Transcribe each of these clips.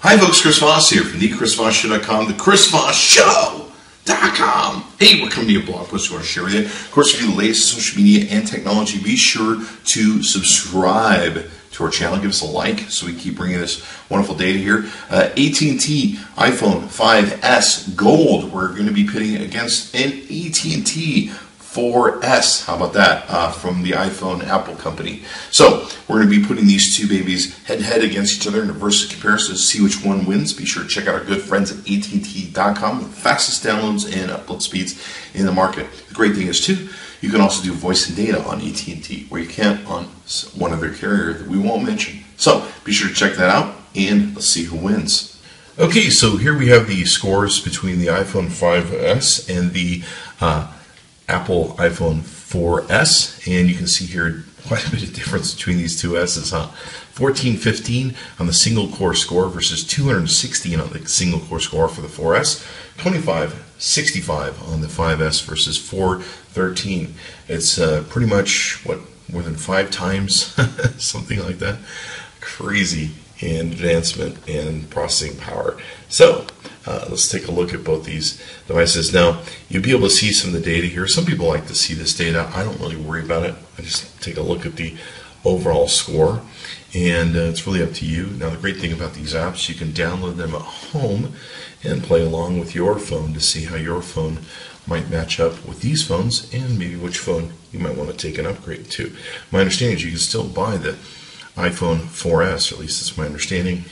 Hi folks, Chris Voss here from the ChrisVossShow.com, the ChrisVossShow.com. Hey, we're coming to your blog post we want to share with you. Of course, if you're the latest social media and technology, be sure to subscribe to our channel. Give us a like so we keep bringing this wonderful data here. AT&T iPhone 5S Gold, we're going to be pitting against an AT&T 4S. How about that? From the iPhone Apple company. So we're going to be putting these two babies head-to-head against each other in a versus comparison to see which one wins. Be sure to check out our good friends at AT&T.com, the fastest downloads and upload speeds in the market. The great thing is, too, you can also do voice and data on AT&T, where you can't on one other carrier that we won't mention. So be sure to check that out, and let's see who wins. Okay, so here we have the scores between the iPhone 5S and the Apple iPhone 4S, and you can see here quite a bit of difference between these two S's, 1415 on the single core score versus 216 on the single core score for the 4S, 2565 on the 5S versus 413. It's pretty much, more than 5 times, something like that. Crazy in advancement and processing power. So let's take a look at both these devices. Now, you'll be able to see some of the data here. Some people like to see this data. I don't really worry about it. I just take a look at the overall score, and it's really up to you. Now, the great thing about these apps, you can download them at home and play along with your phone to see how your phone might match up with these phones and maybe which phone you might want to take an upgrade to. My understanding is you can still buy the iPhone 4S, or at least that's my understanding.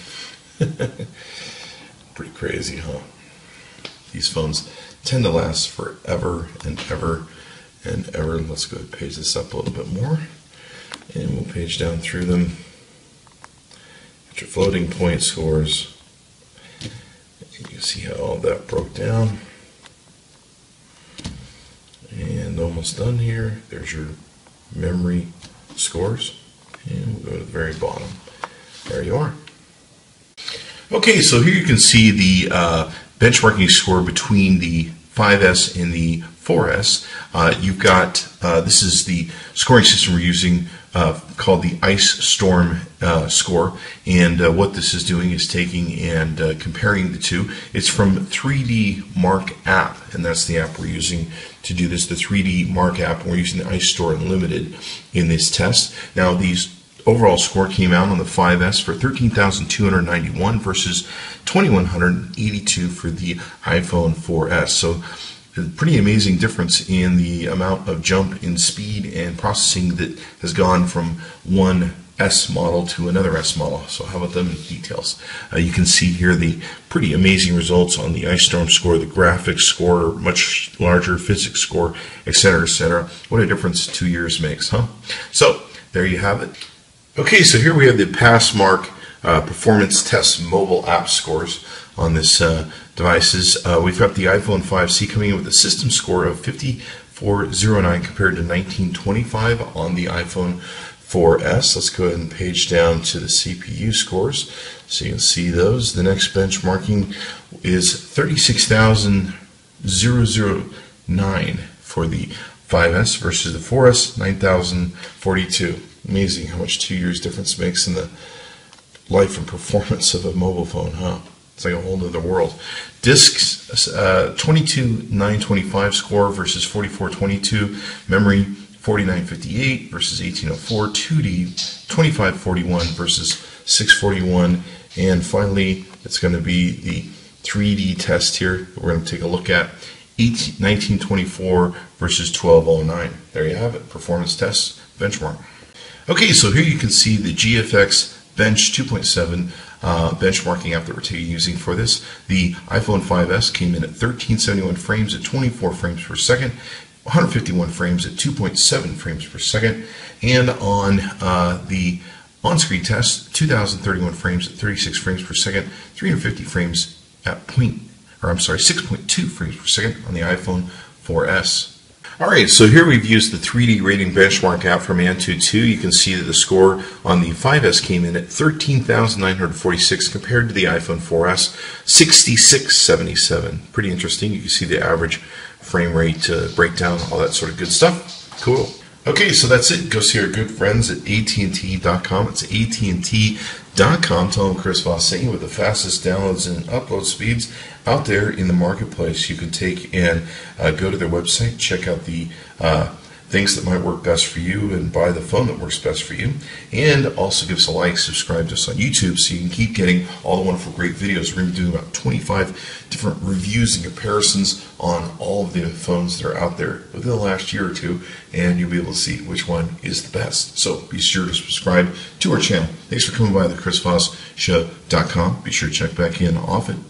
Pretty crazy, huh? These phones tend to last forever and ever and ever. Let's go ahead and page this up a little bit more, and we'll page down through them. Get your floating point scores. You can see how all that broke down. And almost done here. There's your memory scores. And we'll go to the very bottom. There you are. Okay, so here you can see the benchmarking score between the 5S and the 4S. You've got, this is the scoring system we're using called the Ice Storm score. And what this is doing is taking and comparing the two. It's from 3D Mark app, and that's the app we're using to do this, the 3D Mark app. And we're using the Ice Store Unlimited in this test. Now, these overall score came out on the 5S for 13,291 versus 2,182 for the iPhone 4S. So a pretty amazing difference in the amount of jump in speed and processing that has gone from one S model to another S model. So how about them details? You can see here the pretty amazing results on the Ice Storm score, the graphics score, much larger physics score, etc., etc. What a difference 2 years makes, huh? So there you have it. Okay, so here we have the PassMark performance test mobile app scores on this devices. We've got the iPhone 5C coming in with a system score of 5409 compared to 1925 on the iPhone 4S. Let's go ahead and page down to the CPU scores so you can see those. The next benchmarking is 36,009 for the 5S versus the 4S, 9,042. Amazing how much 2 years difference makes in the life and performance of a mobile phone, huh? It's like a whole other world. Discs, 22,925 score versus 4422. Memory, 4958 versus 1804. 2D, 2541 versus 641. And finally, it's going to be the 3D test here. We're going to take a look at 1924 versus 1209. There you have it, performance test benchmark. Okay, so here you can see the GFX Bench 2.7 benchmarking app that we're using for this. The iPhone 5S came in at 1371 frames at 24 frames per second, 151 frames at 2.7 frames per second, and on the on-screen test, 2031 frames at 36 frames per second, 350 frames at 6.2 frames per second on the iPhone 4S. Alright, so here we've used the 3D rating benchmark app from AT&T. You can see that the score on the 5S came in at 13,946 compared to the iPhone 4S, 6677. Pretty interesting. You can see the average frame rate breakdown, all that sort of good stuff. Cool. Okay, so that's it. Go see our good friends at AT&T.com. It's AT&T.com. Tell them Chris Voss sent you with the fastest downloads and upload speeds out there in the marketplace. You can take and go to their website, check out the things that might work best for you, and buy the phone that works best for you. And also give us a like, subscribe to us on YouTube so you can keep getting all the wonderful great videos. We're going to be doing about 25 different reviews and comparisons on all of the phones that are out there within the last year or two, and you'll be able to see which one is the best. So be sure to subscribe to our channel. Thanks for coming by the ChrisVossShow.com. Be sure to check back in often.